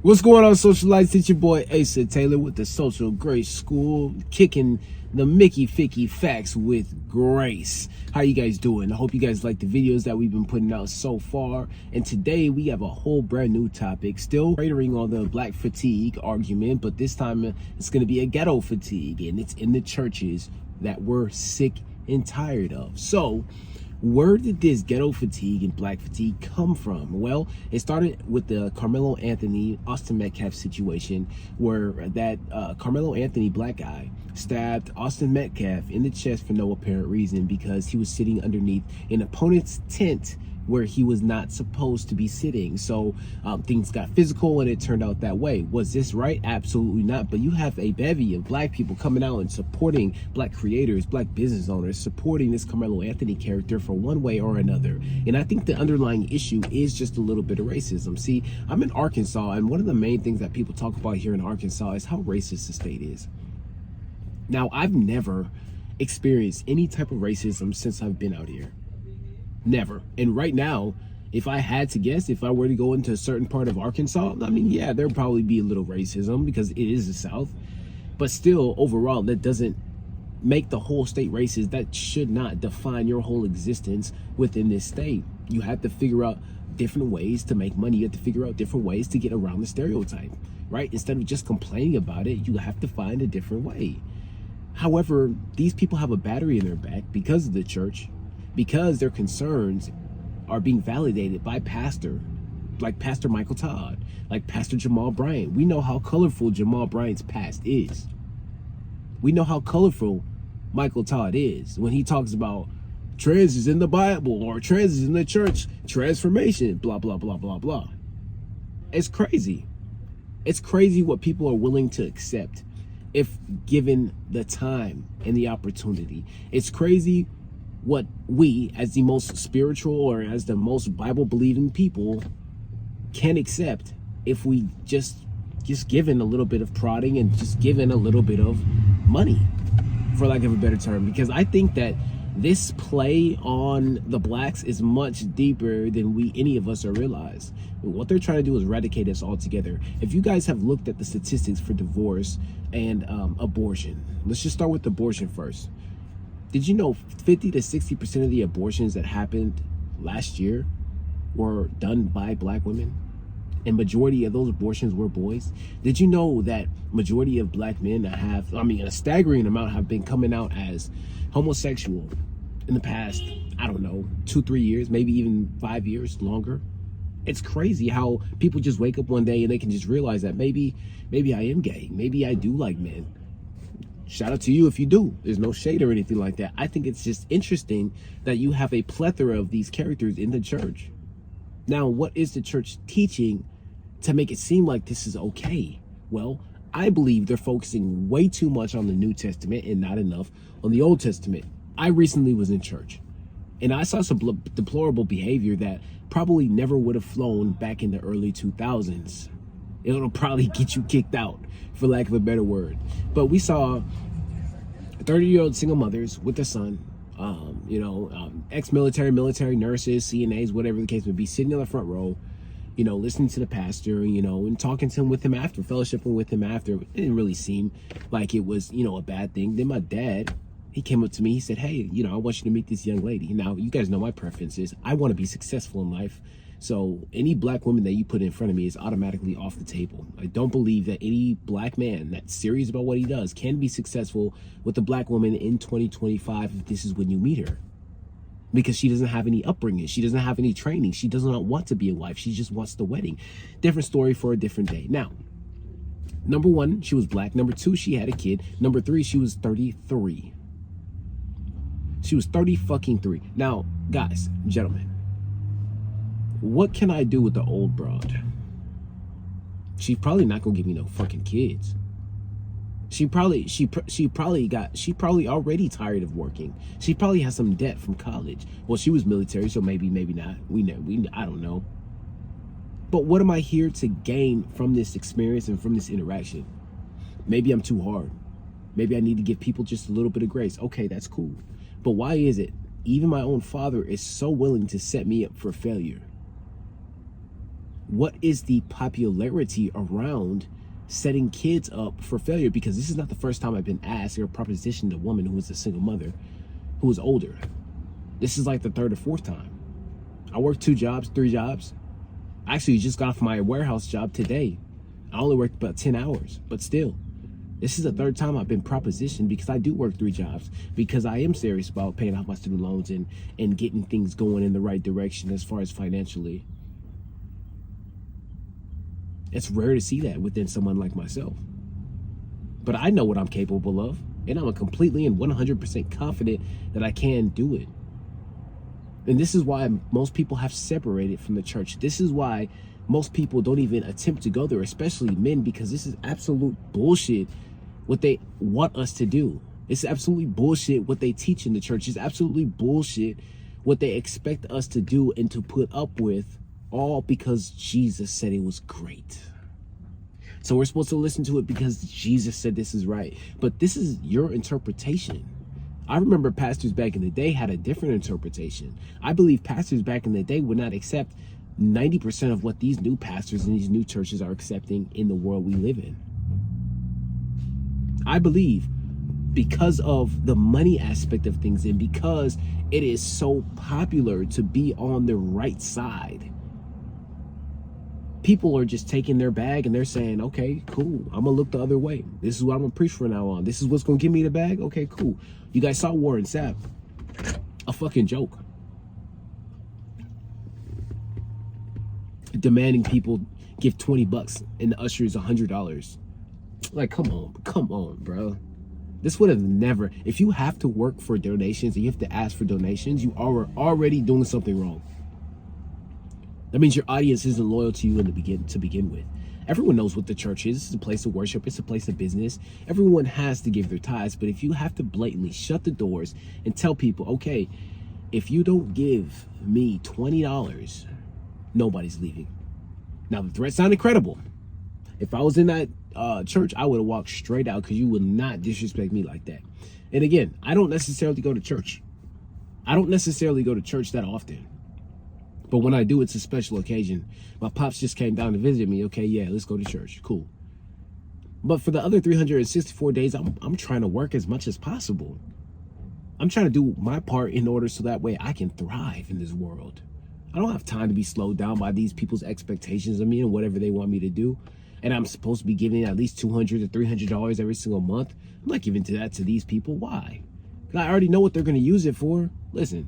What's going on, socialites? It's your boy Asa Taylor with the Social Grace School, kicking the Mickey Ficky facts with grace. How you guys doing? I hope you guys like the videos that we've been putting out so far. And today we have a whole brand new topic, still catering on the black fatigue argument, but this time it's going to be a ghetto fatigue, and it's in the churches that we're sick and tired of. So where did this ghetto fatigue and black fatigue come from? Well, it started with the Carmelo Anthony, Austin Metcalf situation, where that Carmelo Anthony, black guy, stabbed Austin Metcalf in the chest for no apparent reason because he was sitting underneath an opponent's tent where he was not supposed to be sitting. So things got physical and it turned out that way. Was this right? Absolutely not. But you have a bevy of black people coming out and supporting black creators, black business owners, supporting this Carmelo Anthony character for one way or another. And I think the underlying issue is just a little bit of racism. See, I'm in Arkansas, and one of the main things that people talk about here in Arkansas is how racist the state is. Now, I've never experienced any type of racism since I've been out here. Never. And right now, if I had to guess, if I were to go into a certain part of Arkansas, I mean, yeah, there'd probably be a little racism because it is the South. But still, overall, that doesn't make the whole state racist. That should not define your whole existence within this state. You have to figure out different ways to make money. You have to figure out different ways to get around the stereotype, right? Instead of just complaining about it, you have to find a different way. However, these people have a battery in their back because of the church, because their concerns are being validated by pastor, like Pastor Michael Todd, like Pastor Jamal Bryant. We know how colorful Jamal Bryant's past is. We know how colorful Michael Todd is when he talks about trans is in the Bible or trans is in the church, transformation, blah, blah, blah, blah, blah. It's crazy. It's crazy what people are willing to accept if given the time and the opportunity. It's crazy what we, as the most spiritual or as the most Bible believing people, can accept if we just given a little bit of prodding and just given a little bit of money, for lack of a better term. Because I think that this play on the blacks is much deeper than any of us are realize. What they're trying to do is eradicate us altogether. If you guys have looked at the statistics for divorce and abortion, let's just start with abortion first. Did you know 50 to 60% of the abortions that happened last year were done by black women? And majority of those abortions were boys. Did you know that majority of black men have, a staggering amount have been coming out as homosexual in the past, 2-3 years, maybe even 5 years longer? It's crazy how people just wake up one day and they can just realize that maybe I am gay. Maybe I do like men. Shout out to you if you do. There's no shade or anything like that. I think it's just interesting that you have a plethora of these characters in the church. Now, what is the church teaching to make it seem like this is okay? Well, I believe they're focusing way too much on the New Testament and not enough on the Old Testament. I recently was in church and I saw some deplorable behavior that probably never would have flown back in the early 2000s. It'll probably get you kicked out, for lack of a better word. But we saw 30-year-old single mothers with a son, ex-military, military nurses, CNAs, whatever the case may be, sitting in the front row, listening to the pastor, and talking to him with him after, fellowshipping with him after. It didn't really seem like it was, a bad thing. Then my dad, he came up to me, he said, hey, I want you to meet this young lady. Now, you guys know my preferences. I want to be successful in life. So any black woman that you put in front of me is automatically off the table. I don't believe that any black man that's serious about what he does can be successful with a black woman in 2025 if this is when you meet her. Because she doesn't have any upbringing. She doesn't have any training. She does not want to be a wife. She just wants the wedding. Different story for a different day. Now, number one, she was black. Number two, she had a kid. Number three, she was 33. She was 30 fucking 3. Now, guys, gentlemen, what can I do with the old broad? She's probably not gonna give me no fucking kids. She probably already tired of working. She probably has some debt from college. Well, she was military, so maybe not. I don't know. But what am I here to gain from this experience and from this interaction? Maybe I'm too hard. Maybe I need to give people just a little bit of grace. Okay, that's cool. But why is it even my own father is so willing to set me up for failure? What is the popularity around setting kids up for failure? Because this is not the first time I've been asked or propositioned a woman who is a single mother who is older. This is like the third or fourth time. I worked 2 jobs, 3 jobs. I actually just got off my warehouse job today. I only worked about 10 hours, but still. This is the third time I've been propositioned because I do work 3 jobs, because I am serious about paying off my student loans and getting things going in the right direction as far as financially. It's rare to see that within someone like myself. But I know what I'm capable of, and I'm completely and 100% confident that I can do it. And this is why most people have separated from the church. This is why most people don't even attempt to go there, especially men, because this is absolute bullshit what they want us to do. It's absolutely bullshit what they teach in the church. It's absolutely bullshit what they expect us to do and to put up with, all because Jesus said it was great. So we're supposed to listen to it because Jesus said this is right. But this is your interpretation. I remember pastors back in the day had a different interpretation. I believe pastors back in the day would not accept 90% of what these new pastors and these new churches are accepting in the world we live in. I believe because of the money aspect of things and because it is so popular to be on the right side, people are just taking their bag and they're saying, okay, cool, I'm gonna look the other way. This is what I'm gonna preach from now on. This is what's gonna give me the bag. Okay, cool. You guys saw Warren Sapp. A fucking joke. Demanding people give $20 and the usher is $100. Like, come on, bro. This would have never, if you have to work for donations and you have to ask for donations, you are already doing something wrong. That means your audience isn't loyal to you to begin with. Everyone knows what the church is. It's a place of worship. It's a place of business. Everyone has to give their tithes. But if you have to blatantly shut the doors and tell people, okay, if you don't give me $20, nobody's leaving. Now, the threat sounded credible. If I was in that church, I would have walked straight out because you would not disrespect me like that. And again, I don't necessarily go to church. I don't necessarily go to church that often. But when I do, it's a special occasion. My pops just came down to visit me. Okay, yeah, let's go to church. Cool. But for the other 364 days, I'm trying to work as much as possible. I'm trying to do my part in order so that way I can thrive in this world. I don't have time to be slowed down by these people's expectations of me and whatever they want me to do. And I'm supposed to be giving at least $200 to $300 every single month. I'm not giving that to these people. Why? Because I already know what they're going to use it for. Listen.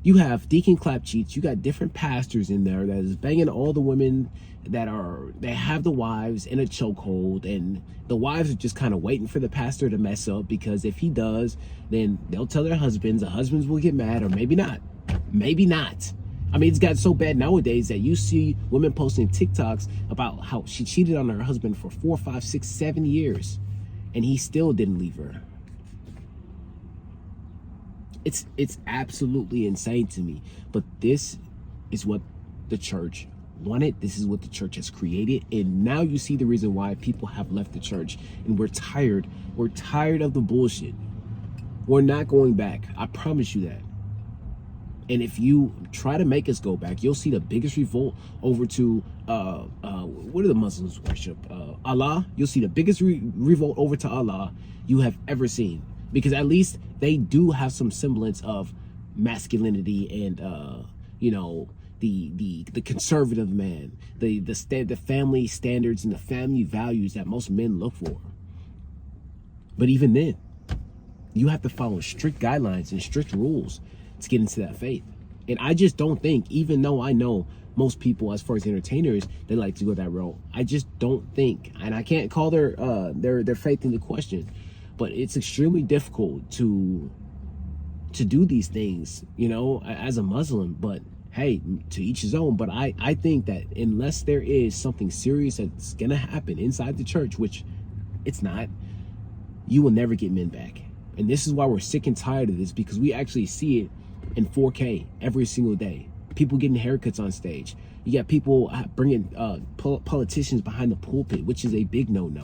You have Deacon Clap Cheats. You got different pastors in there that is banging all the women that have the wives in a chokehold, and the wives are just kind of waiting for the pastor to mess up, because if he does, then they'll tell their husbands. The husbands will get mad, or maybe not. Maybe not. I mean, it's gotten so bad nowadays that you see women posting TikToks about how she cheated on her husband for 4, 5, 6, 7 years, and he still didn't leave her. It's absolutely insane to me. But this is what the church wanted. This is what the church has created. And now you see the reason why people have left the church. And we're tired. We're tired of the bullshit. We're not going back. I promise you that. And if you try to make us go back, you'll see the biggest revolt over to, what do the Muslims worship? Allah. You'll see the biggest revolt over to Allah you have ever seen. Because at least they do have some semblance of masculinity and, the conservative man, the family standards and the family values that most men look for. But even then, you have to follow strict guidelines and strict rules to get into that faith. And I just don't think, even though I know most people, as far as entertainers, they like to go that route, I just don't think, and I can't call their faith into question, but it's extremely difficult to do these things, as a Muslim. But hey, to each his own. But I think that unless there is something serious that's gonna happen inside the church, which it's not, you will never get men back. And this is why we're sick and tired of this, because we actually see it in 4K every single day. People getting haircuts on stage. You got people bringing politicians behind the pulpit, which is a big no-no.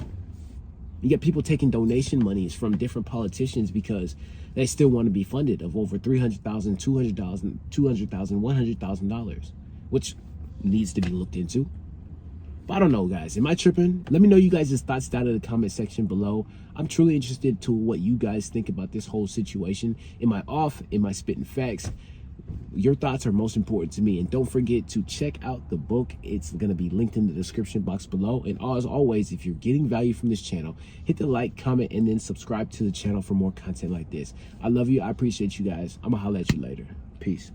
You get people taking donation monies from different politicians because they still want to be funded of over $300,000, $200,000, $100,000, which needs to be looked into. But I don't know, guys. Am I tripping? Let me know you guys' thoughts down in the comment section below. I'm truly interested to what you guys think about this whole situation. Am I off? Am I spitting facts? Your thoughts are most important to me. And don't forget to check out the book. It's going to be linked in the description box below. And as always, if you're getting value from this channel, hit the like, comment, and then subscribe to the channel for more content like this. I love you. I appreciate you guys. I'm going to holler at you later. Peace.